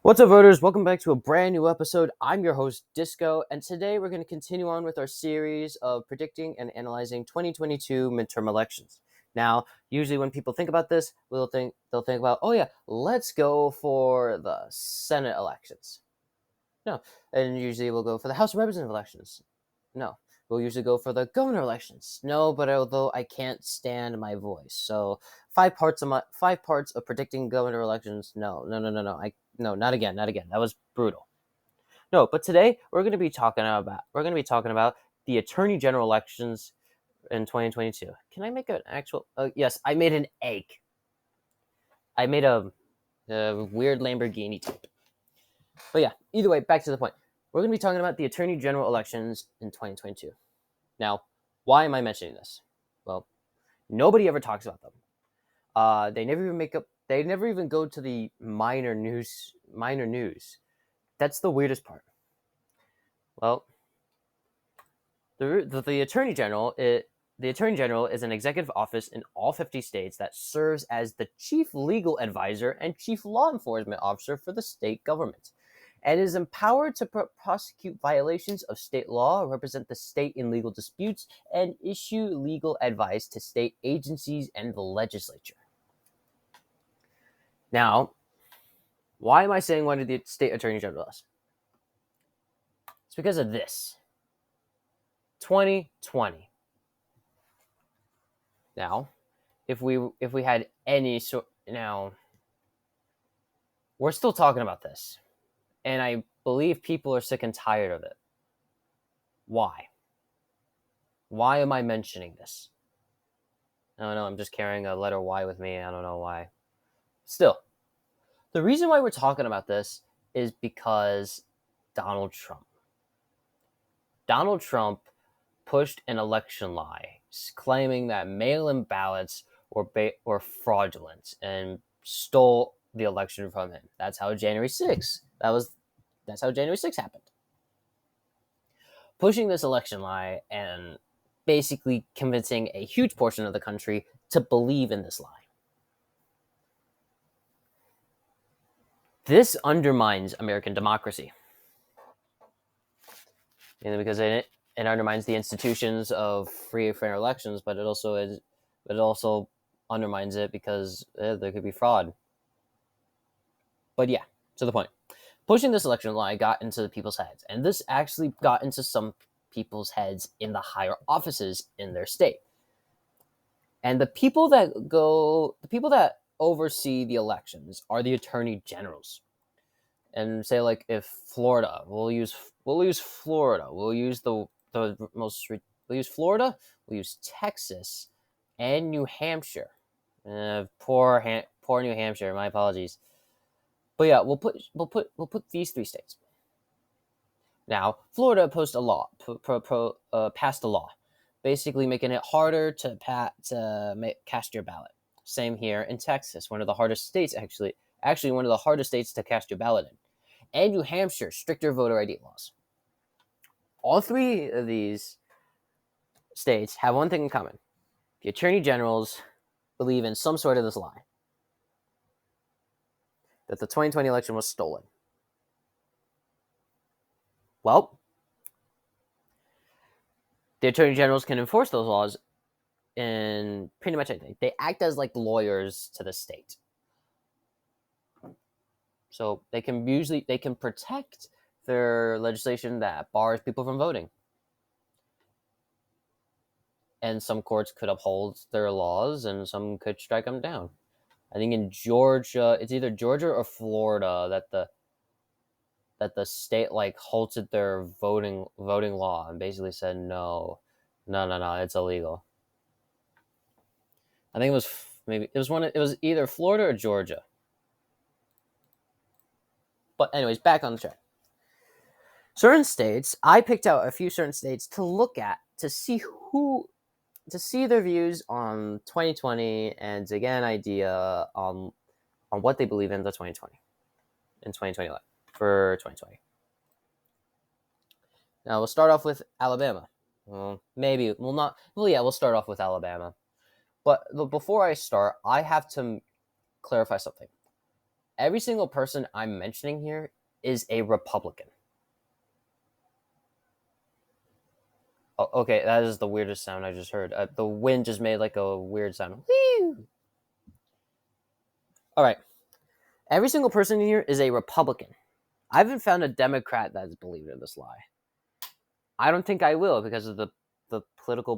What's up, voters? Welcome back to a brand new episode. I'm your host, Disco, and today we're going to continue on with our series of predicting and analyzing 2022 midterm elections. Now, usually when people think about this, they'll think about, oh yeah, let's go for the Senate elections. No, and usually we'll go for the House of Representatives elections. No, we'll usually go for the governor elections. No, but although I can't stand my voice, so five parts of predicting governor elections. No, not again. That was brutal. No, but today we're going to be talking about the attorney general elections in 2022. Can I make an actual? Yes, I made an egg. I made a weird Lamborghini type. But yeah, either way, back to the point. We're going to be talking about the attorney general elections in 2022. Now, why am I mentioning this? Well, nobody ever talks about them. They never even They never even go to the minor news. That's the weirdest part. Well, the attorney general. The attorney general is an executive office in all 50 states that serves as the chief legal advisor and chief law enforcement officer for the state government, and is empowered to prosecute violations of state law, represent the state in legal disputes, and issue legal advice to state agencies and the legislature. Now, why am I saying one of the state attorney general does? It's because of this. 2020. Now, if we had any sort, now we're still talking about this, and I believe people are sick and tired of it. Why? Why am I mentioning this? I don't know. I'm just carrying a letter Y with me. I don't know why. Still, the reason why we're talking about this is because Donald Trump. Donald Trump pushed an election lie, claiming that mail-in ballots were fraudulent and stole the election from him. That's how January 6th. That's how January 6th happened. Pushing this election lie and basically convincing a huge portion of the country to believe in this lie. This undermines American democracy. Because it undermines the institutions of free and fair elections, but it also undermines it because there could be fraud. But yeah, to the point. Pushing this election lie got into the people's heads, and this actually got into some people's heads in the higher offices in their state. And the people that oversee the elections are the attorney generals. And say, like, if Florida, we'll use Florida. We'll use Florida. We'll use Texas and New Hampshire. Poor New Hampshire. My apologies. But yeah, we'll put these three states. Now, Florida passed a law, basically making it harder to cast your ballot. Same here in Texas, one of the hardest states, actually one of the hardest states to cast your ballot in. And New Hampshire, stricter voter ID laws. All three of these states have one thing in common. The attorney generals believe in some sort of this lie, that the 2020 election was stolen. Well, the attorney generals can enforce those laws in pretty much anything. They act as like lawyers to the state. So they can protect their legislation that bars people from voting. And some courts could uphold their laws and some could strike them down. I think in Georgia, it's either Georgia or Florida that the state like halted their voting law and basically said no, it's illegal. I think it was either Florida or Georgia. But anyways, back on the track. Certain states, I picked out a few certain states to look at to see their views on 2020 and to get an idea on what they believe in 2020 for 2020. Now we'll start off with Alabama. We'll start off with Alabama. But before I start, I have to clarify something. every single person I'm mentioning here is a Republican. Oh, okay, that is the weirdest sound I just heard. The wind just made like a weird sound. Woo! All right. Every single person in here is a Republican. I haven't found a Democrat that's believed in this lie. I don't think I will because of the political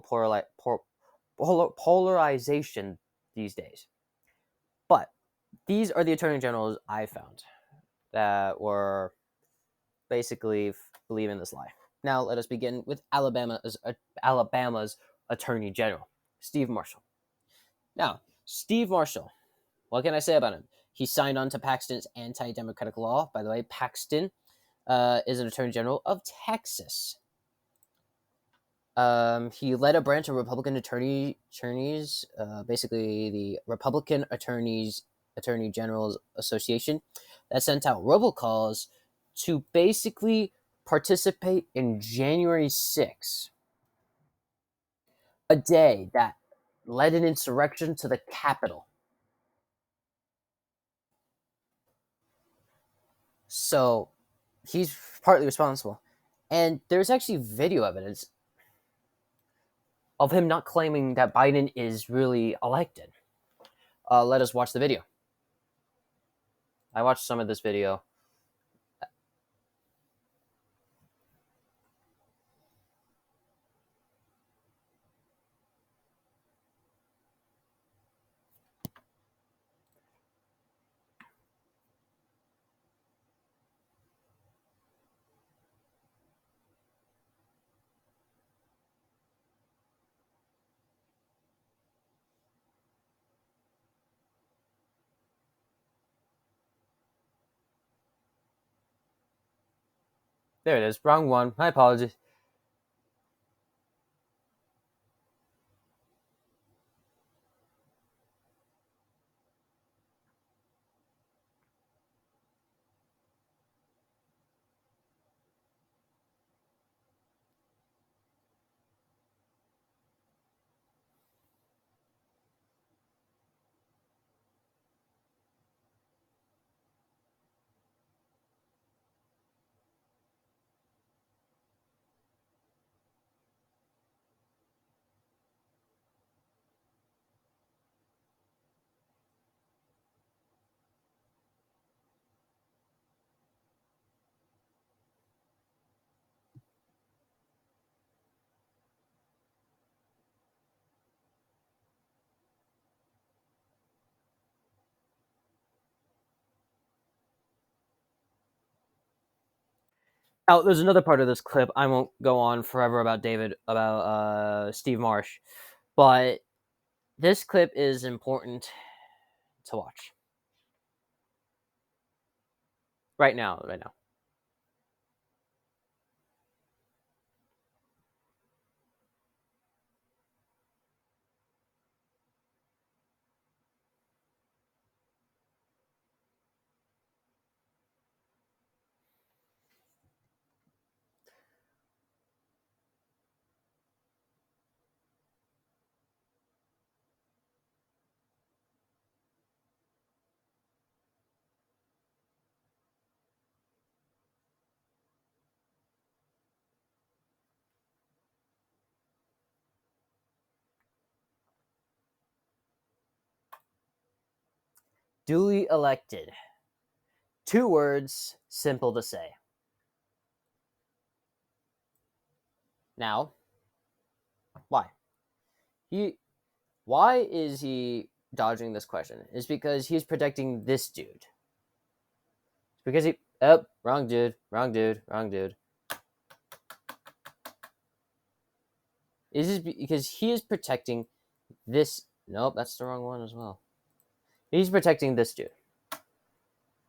polarization these days. But these are the attorney generals I found that were basically believe in this lie. Now let us begin with Alabama's attorney general, Steve Marshall. Now, Steve Marshall, what can I say about him? He signed on to Paxton's anti-democratic law. By the way, Paxton is an attorney general of Texas. He led a branch of Republican attorneys, basically the Republican Attorney General's Association, that sent out robocalls to basically participate in January 6th, a day that led an insurrection to the Capitol. So he's partly responsible. And there's actually video evidence of him not claiming that Biden is really elected. Let us watch the video. I watched some of this video. There it is. Wrong one. My apologies. Oh, there's another part of this clip. I won't go on forever about Steve Marsh, but this clip is important to watch right now. Right now. Duly elected. 2 words, simple to say. Now, why? Why is he dodging this question? It's because he's protecting this dude. Because wrong dude, wrong dude, wrong dude. Is this because he is protecting this? Nope, that's the wrong one as well. He's protecting this dude,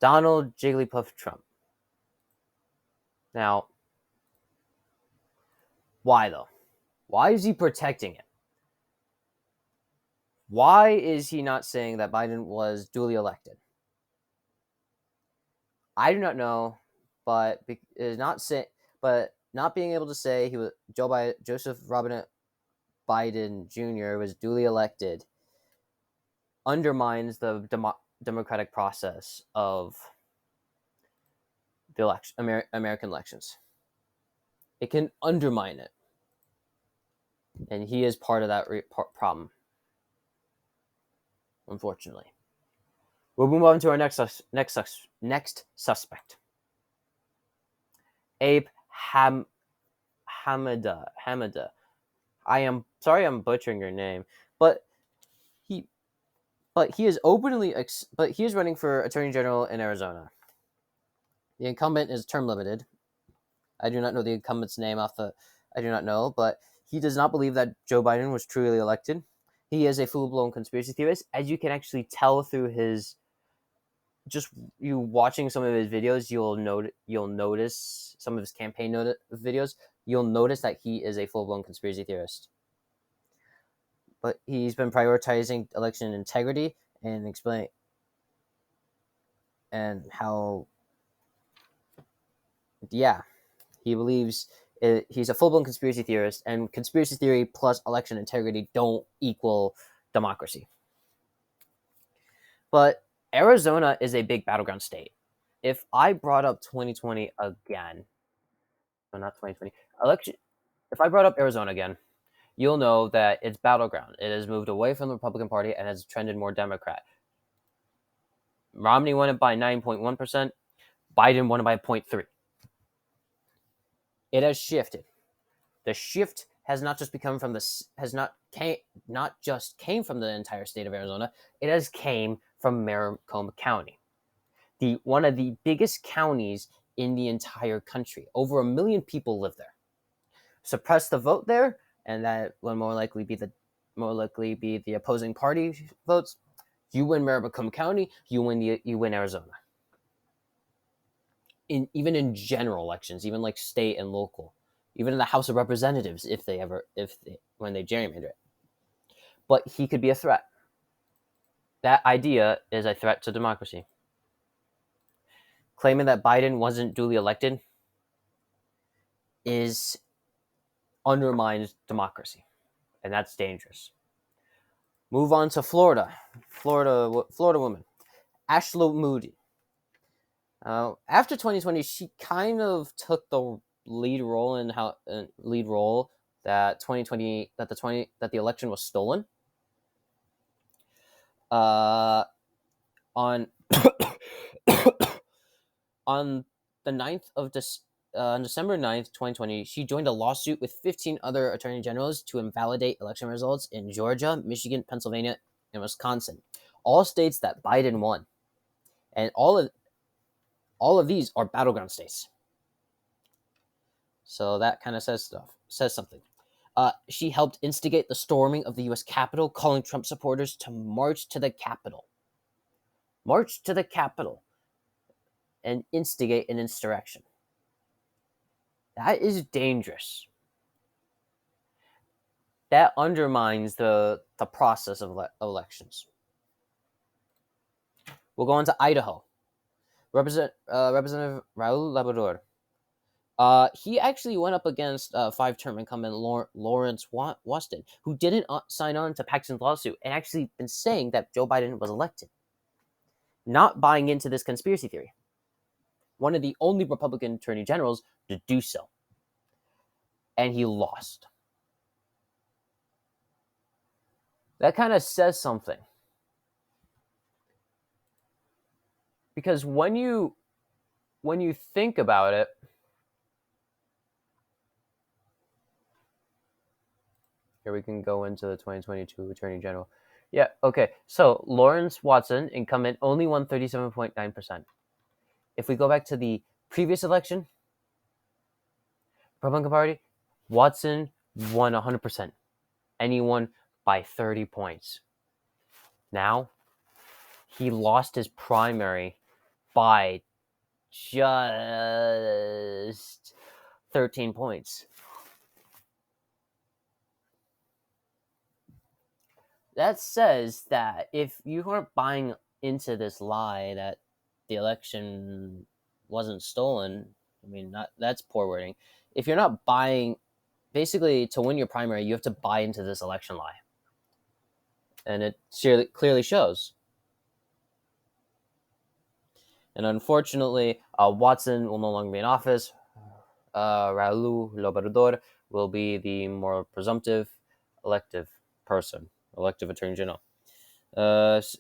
Donald Jigglypuff Trump. Now, why though? Why is he protecting him? Why is he not saying that Biden was duly elected? I do not know, but not being able to say he was Joseph Robinette Biden Jr. was duly elected undermines the democratic process of the American elections. It can undermine it, and he is part of that problem, unfortunately. We'll move on to our next suspect, Abe Hamada. I am sorry, I'm butchering your name, but he is but he is running for attorney general in Arizona. The incumbent is term limited. I do not know the incumbent's name I do not know, but he does not believe that Joe Biden was truly elected. He is a full-blown conspiracy theorist, as you can actually tell through his just you watching some of his videos. You'll notice some of his campaign videos. You'll notice that he is a full-blown conspiracy theorist. But he's been prioritizing election integrity and explain and how he believes he's a full-blown conspiracy theorist, and conspiracy theory plus election integrity don't equal democracy. But Arizona is a big battleground state. If I brought up 2020 again, no, not 2020 election, if I brought up Arizona again, you'll know that it's battleground. It has moved away from the Republican Party and has trended more Democrat. Romney won it by 9.1%. Biden won it by 0.3%. It has shifted. The shift has not just become from not just came from the entire state of Arizona. It has came from Maricopa County, one of the biggest counties in the entire country. Over 1 million people live there. Suppress the vote there, and that will more likely be the opposing party votes. You win Maricopa County, you win Arizona. Even in general elections, even like state and local, even in the House of Representatives, when they gerrymander it. But he could be a threat. That idea is a threat to democracy. Claiming that Biden wasn't duly elected undermines democracy, and that's dangerous. Move on to Florida. Florida woman, Ashla Moody. After 2020, she kind of took the lead role that 2020 that the election was stolen. On on the 9th of on December 9th, 2020, she joined a lawsuit with 15 other attorney generals to invalidate election results in Georgia, Michigan, Pennsylvania, and Wisconsin, all states that Biden won. And all of these are battleground states. So that kind of says something. She helped instigate the storming of the U.S. Capitol, calling Trump supporters to march to the Capitol. March to the Capitol and instigate an insurrection. That is dangerous. That undermines the process of elections. We'll go on to Idaho. Representative Raul Labrador. He actually went up against five-term incumbent Lawrence Waston, who didn't sign on to Paxton's lawsuit and actually been saying that Joe Biden was elected. Not buying into this conspiracy theory. One of the only Republican attorney generals to do so. And he lost. That kind of says something. Because when you think about it, here we can go into the 2022 Attorney General. Yeah, okay. So Lawrence Watson, incumbent, only won 37.9%. If we go back to the previous election, Republican Party, Watson won 100%. And he won by 30 points. Now, he lost his primary by just 13 points. That says that if you aren't buying into this lie that the election wasn't stolen, I mean, that's poor wording. If you're not buying, basically, to win your primary, you have to buy into this election lie. And it clearly shows. And unfortunately, Watson will no longer be in office. Raul Lobrador will be the more presumptive elective attorney general.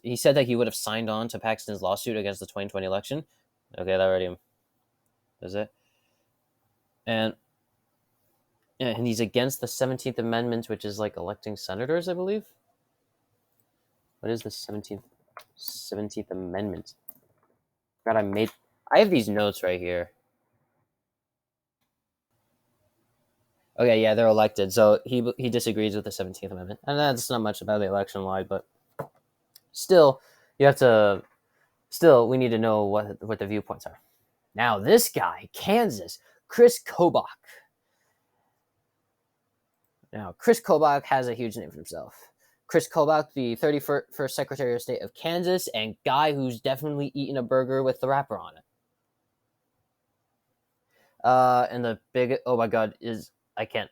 He said that he would have signed on to Paxton's lawsuit against the 2020 election. Okay, that already is it. And he's against the 17th Amendment, which is like electing senators, I believe. What is the 17th Amendment? God, I have these notes right here. Okay, yeah, they're elected. So he disagrees with the 17th Amendment. And that's not much about the election law, but still, you have to we need to know what the viewpoints are. Now, this guy, Kansas, Chris Kobach. Now, Chris Kobach has a huge name for himself. Chris Kobach, the 31st Secretary of State of Kansas, and guy who's definitely eaten a burger with the wrapper on it. And the big, oh my God, I can't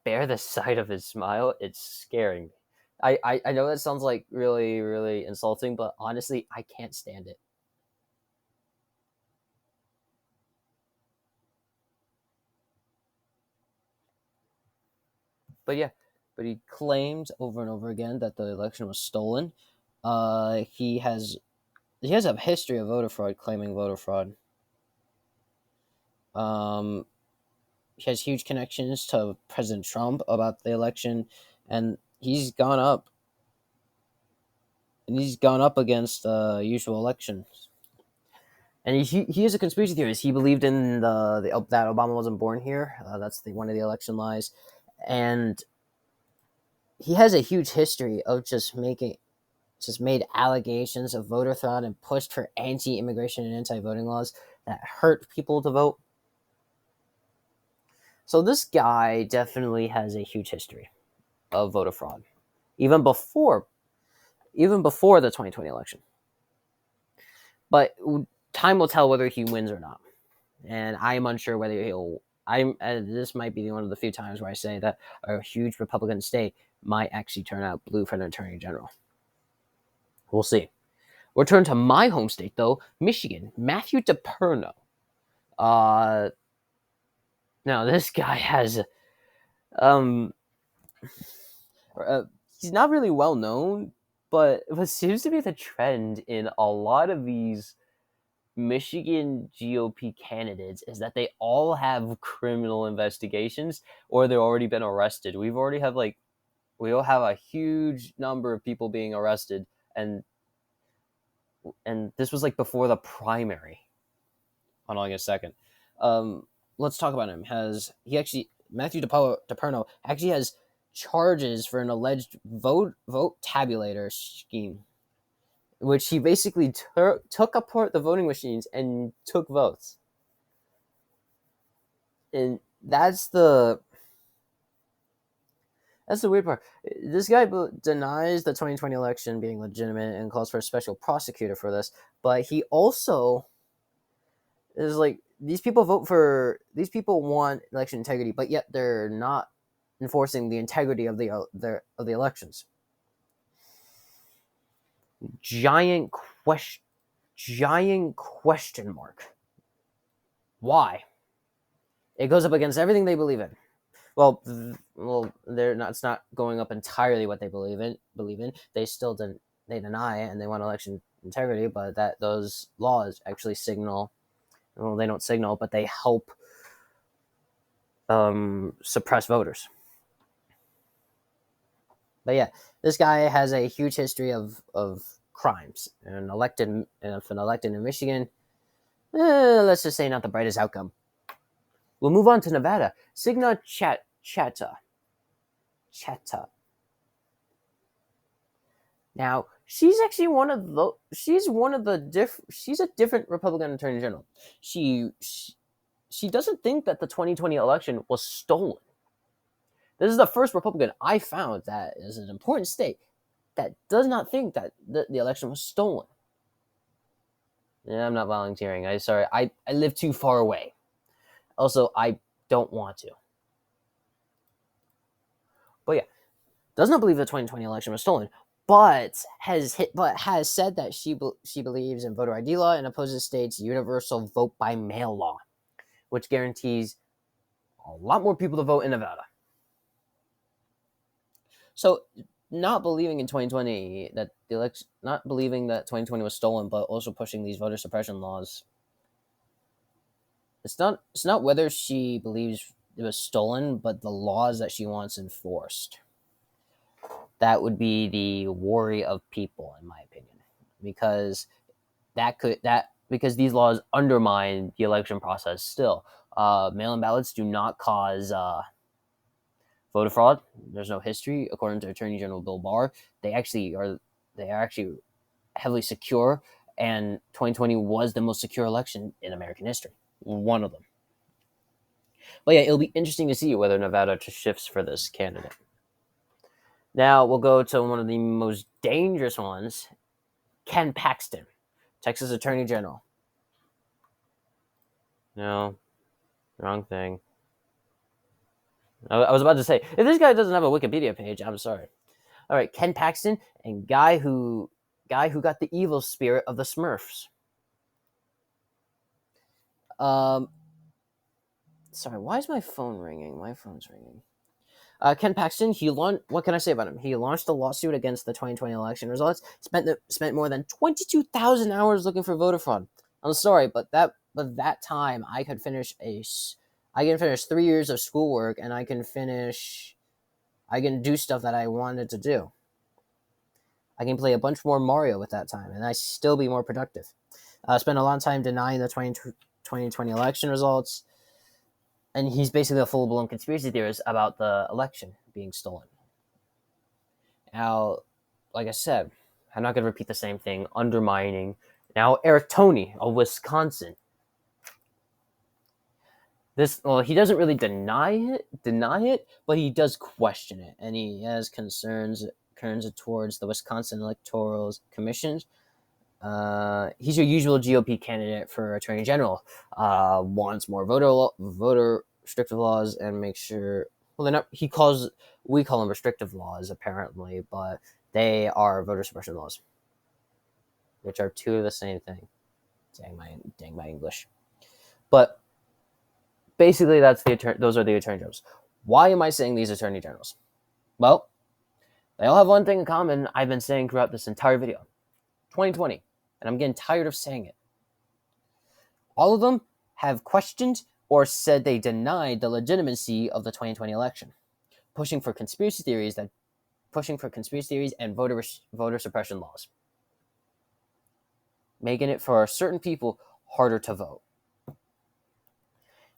bear the sight of his smile. It's scaring me. I know that sounds like really, really insulting, but honestly, I can't stand it. But yeah, he claimed over and over again that the election was stolen. He has a history of voter fraud, claiming voter fraud. He has huge connections to President Trump about the election, and he's gone up. And he's gone up against usual elections. And he is a conspiracy theorist. He believed in that Obama wasn't born here. That's one of the election lies, and he has a huge history of just made allegations of voter fraud and pushed for anti-immigration and anti-voting laws that hurt people to vote. So this guy definitely has a huge history of voter fraud, even before the 2020 election. But time will tell whether he wins or not, and I'm unsure whether he'll. This might be one of the few times where I say that a huge Republican state might actually turn out blue for an attorney general. We'll see. We'll turn to my home state, though, Michigan. Matthew DePerno. Now this guy has, he's not really well known, but what seems to be the trend in a lot of these Michigan GOP candidates is that they all have criminal investigations or they've already been arrested. We all have a huge number of people being arrested, and this was like before the primary on August 2nd. Let's talk about him. Matthew DePerno actually has charges for an alleged vote tabulator scheme, which he basically took apart the voting machines and took votes. And that's the weird part. This guy denies the 2020 election being legitimate and calls for a special prosecutor for this, but he also is like, these people want election integrity, but yet they're not enforcing the integrity of the elections. Giant question mark. Why? It goes up against everything they believe in. Well, they're not. It's not going up entirely what they believe in. They still they deny it, and they want election integrity, but that those laws actually signal. Well, they don't signal, but they help suppress voters. But yeah, this guy has a huge history of crimes, and if an elected in Michigan, let's just say not the brightest outcome. We'll move on to Nevada. Signa Chata. Now, she's actually she's a different Republican Attorney General. She doesn't think that the 2020 election was stolen. This is the first Republican I found that is an important state that does not think that the election was stolen. Yeah, I'm not volunteering. I live too far away. Also, I don't want to. But yeah, does not believe the 2020 election was stolen, but has said that she believes in voter ID law and opposes states' universal vote by mail law, which guarantees a lot more people to vote in Nevada. So, not believing in 2020 that the election, not believing that 2020 was stolen, but also pushing these voter suppression laws. It's not whether she believes it was stolen, but the laws that she wants enforced. That would be the worry of people, in my opinion, because because these laws undermine the election process. Still, mail-in ballots do not cause voter fraud. There's no history, according to Attorney General Bill Barr. They are actually heavily secure, and 2020 was the most secure election in American history. One of them. But yeah, it'll be interesting to see whether Nevada shifts for this candidate. Now we'll go to one of the most dangerous ones, Ken Paxton, Texas Attorney General. No, wrong thing. I was about to say, if this guy doesn't have a Wikipedia page, I'm sorry. All right, Ken Paxton, and guy who got the evil spirit of the Smurfs. Sorry, why is my phone ringing? My phone's ringing. Ken Paxton, what can I say about him? He launched a lawsuit against the 2020 election results. Spent more than 22,000 hours looking for voter fraud. I'm sorry, but that time I can finish 3 years of schoolwork, and I can do stuff that I wanted to do. I can play a bunch more Mario with that time, and I still be more productive. Spent a long time denying the 2020 election results. And he's basically a full-blown conspiracy theorist about the election being stolen. Now, like I said, I'm not going to repeat the same thing, undermining. Now, Eric Toney of Wisconsin. He doesn't really deny it, but he does question it, and he has concerns towards the Wisconsin Electoral Commission. He's your usual GOP candidate for Attorney General. Wants more voter restrictive laws and make sure. Well, they're not. We call them restrictive laws apparently, but they are voter suppression laws, which are two of the same thing. Dang my English. But basically, those are the attorney generals. Why am I saying these attorney generals? Well, they all have one thing in common. I've been saying throughout this entire video: 2020. And I'm getting tired of saying it. All of them have questioned or said they denied the legitimacy of the 2020 election, pushing for conspiracy theories and voter suppression laws, making it for certain people harder to vote.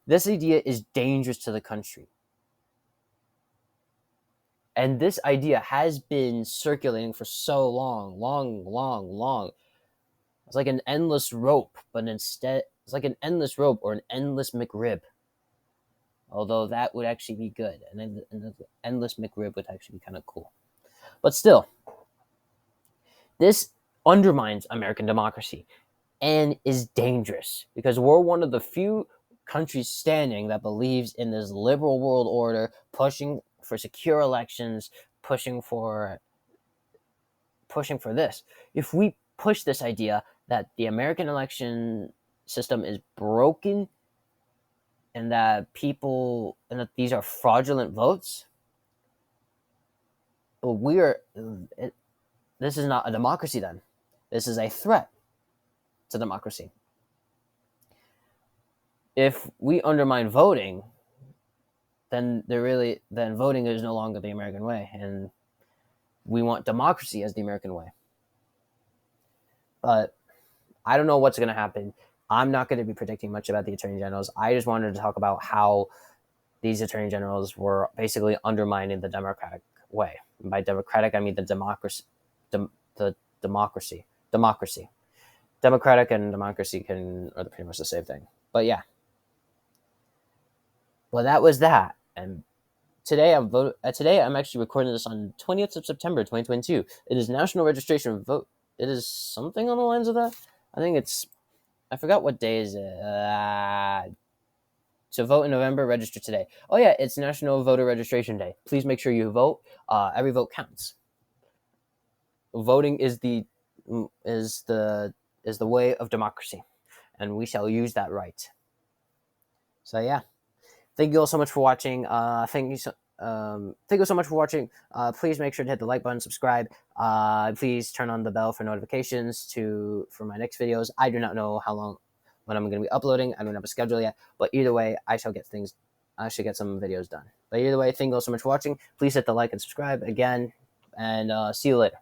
This idea is dangerous to the country. And this idea has been circulating for so long. It's like an endless rope, but instead, it's like an endless rope or an endless McRib. Although that would actually be good. And an endless McRib would actually be kind of cool. But still, this undermines American democracy and is dangerous because we're one of the few countries standing that believes in this liberal world order, pushing for secure elections, pushing for this. If we push this idea that the American election system is broken and that these are fraudulent votes, but this is not a democracy then. This is a threat to democracy. If we undermine voting, then voting is no longer the American way, and we want democracy as the American way. But I don't know what's going to happen. I'm not going to be predicting much about the attorney generals. I just wanted to talk about how these attorney generals were basically undermining the democratic way. And by democratic, I mean the democracy. Democracy. Democratic and democracy are pretty much the same thing. But yeah. Well, that was that. And today I'm actually recording this on 20th of September, 2022. It is National Registration Vote. It is something on the lines of that. I forgot what day is it. To vote in November, register today. Oh yeah, it's National Voter Registration Day. Please make sure you vote. Every vote counts. voting is the way of democracy, and we shall use that right. So yeah, thank you all so much for watching. Thank you so much for watching. Please make sure to hit the like button, subscribe. Please turn on the bell for notifications for my next videos. I do not know when I'm going to be uploading. I don't have a schedule yet, but either way, I should get some videos done. But either way, thank you all so much for watching. Please hit the like and subscribe again, and see you later.